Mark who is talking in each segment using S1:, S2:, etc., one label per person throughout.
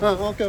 S1: Okay.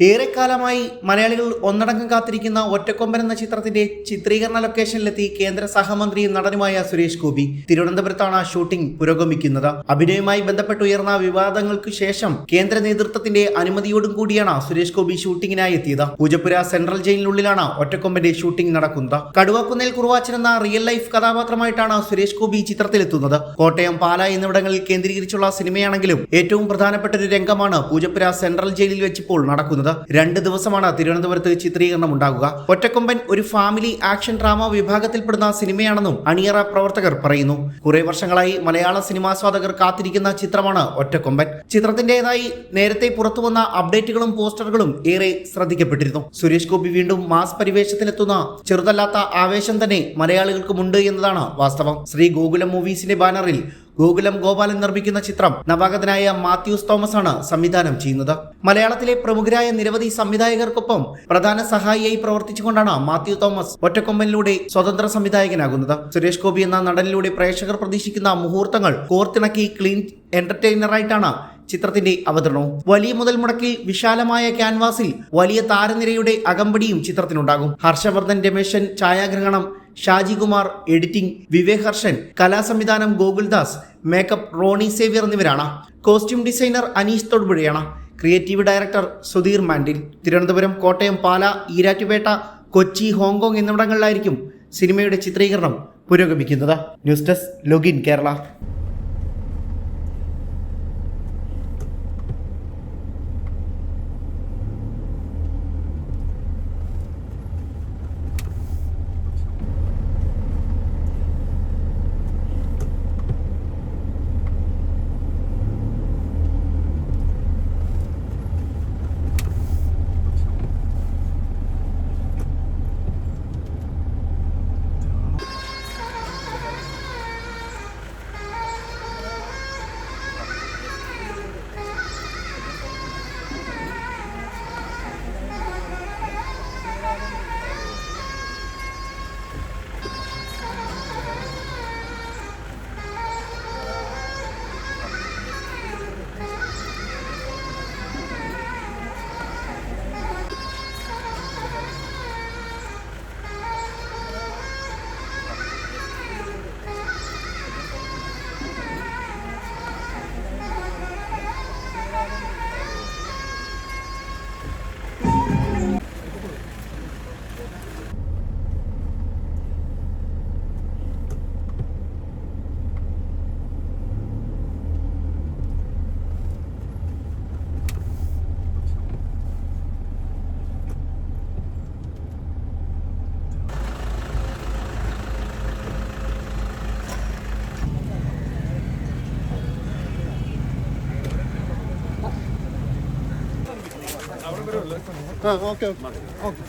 S2: ഏറെക്കാലമായി മലയാളികൾ ഒന്നടങ്കം കാത്തിരിക്കുന്ന ഒറ്റക്കൊമ്പൻ എന്ന ചിത്രത്തിന്റെ ചിത്രീകരണ ലൊക്കേഷനിലെത്തി കേന്ദ്ര സഹമന്ത്രിയും നടനുമായ സുരേഷ് ഗോപി. തിരുവനന്തപുരത്താണ് ഷൂട്ടിംഗ് പുരോഗമിക്കുന്നത്. അഭിനയവുമായി ബന്ധപ്പെട്ടുയർന്ന വിവാദങ്ങൾക്ക് ശേഷം കേന്ദ്ര നേതൃത്വത്തിന്റെ അനുമതിയോടും കൂടിയാണ് സുരേഷ് ഗോപി ഷൂട്ടിങ്ങിനായി എത്തിയത്. പൂജപ്പുര സെൻട്രൽ ജയിലിനുള്ളിലാണ് ഒറ്റക്കൊമ്പന്റെ ഷൂട്ടിംഗ് നടക്കുന്നത്. കടുവാക്കുന്നേൽ കുറുവാച്ചൻ എന്ന റിയൽ ലൈഫ് കഥാപാത്രമായിട്ടാണ് സുരേഷ് ഗോപി ചിത്രത്തിലെത്തുന്നത്. കോട്ടയം, പാല എന്നിവിടങ്ങളിൽ കേന്ദ്രീകരിച്ചുള്ള സിനിമയാണെങ്കിലും ഏറ്റവും പ്രധാനപ്പെട്ട ഒരു രംഗമാണ് പൂജപ്പുര സെൻട്രൽ ജയിലിൽ വെച്ചിപ്പോൾ നടക്കുന്നത്. 2 ദിവസമാണ് തിരുവനന്തപുരത്ത് ചിത്രീകരണം ഉണ്ടാകുക. ഒറ്റക്കൊമ്പൻ ഒരു ഫാമിലി ആക്ഷൻ ഡ്രാമ വിഭാഗത്തിൽപ്പെടുന്ന സിനിമയാണെന്നും അണിയറ പ്രവർത്തകർ പറയുന്നു. കുറെ വർഷങ്ങളായി മലയാള സിനിമാസ്വാദകർ കാത്തിരിക്കുന്ന ചിത്രമാണ് ഒറ്റക്കൊമ്പൻ. ചിത്രത്തിന്റേതായി നേരത്തെ പുറത്തുവന്ന അപ്ഡേറ്റുകളും പോസ്റ്ററുകളും ഏറെ ശ്രദ്ധിക്കപ്പെട്ടിരുന്നു. സുരേഷ് ഗോപി വീണ്ടും മാസ് പരിവേഷത്തിലെത്തുന്ന ചെറുതല്ലാത്ത ആവേശം തന്നെ മലയാളികൾക്കുമുണ്ട് എന്നതാണ് വാസ്തവം. ശ്രീ ഗോകുലം മൂവീസിന്റെ ബാനറിൽ ഗോകുലം ഗോപാലൻ നിർമ്മിക്കുന്ന ചിത്രം നവാഗതനായ മാത്യൂസ് തോമസ് ആണ് സംവിധാനം ചെയ്യുന്നത്. മലയാളത്തിലെ പ്രമുഖരായ നിരവധി സംവിധായകർക്കൊപ്പം പ്രധാന സഹായിയായി പ്രവർത്തിച്ചുകൊണ്ടാണ് മാത്യു തോമസ് ഒറ്റക്കൊമ്പനിലൂടെ സ്വതന്ത്ര സംവിധായകനാകുന്നത്. സുരേഷ് ഗോപി എന്ന നടനിലൂടെ പ്രേക്ഷകർ പ്രതീക്ഷിക്കുന്ന മുഹൂർത്തങ്ങൾ കോർത്തിണക്കി ക്ലീൻ എന്റർടൈനറായിട്ടാണ് ചിത്രത്തിന്റെ അവതരണവും. വലിയ മുതൽ മുടക്കിൽ വിശാലമായ ക്യാൻവാസിൽ വലിയ താരനിരയുടെ അകമ്പടിയും ചിത്രത്തിനുണ്ടാകും. ഹർഷവർദ്ധൻ രമേശൻ ഛായാഗ്രഹണം, ഷാജികുമാർ എഡിറ്റിംഗ്, വിവേക് ഹർഷൻ, കലാസംവിധാനം ഗോകുൽദാസ്, മേക്കപ്പ് റോണി സേവ്യർ എന്നിവരാണ്. കോസ്റ്റ്യൂം ഡിസൈനർ അനീഷ് തൊടുപുഴയാണ്. Creative director Sudheer Mandil. Thiruvananthapuram, Kottayam, Pala, Erattupetta, Kochi, Hong Kong എന്നിവിടങ്ങളിലായിരിക്കും സിനിമയുടെ ചിത്രീകരണം പുരോഗമിക്കുന്നത്. News desk login Kerala.
S1: Okay. Okay.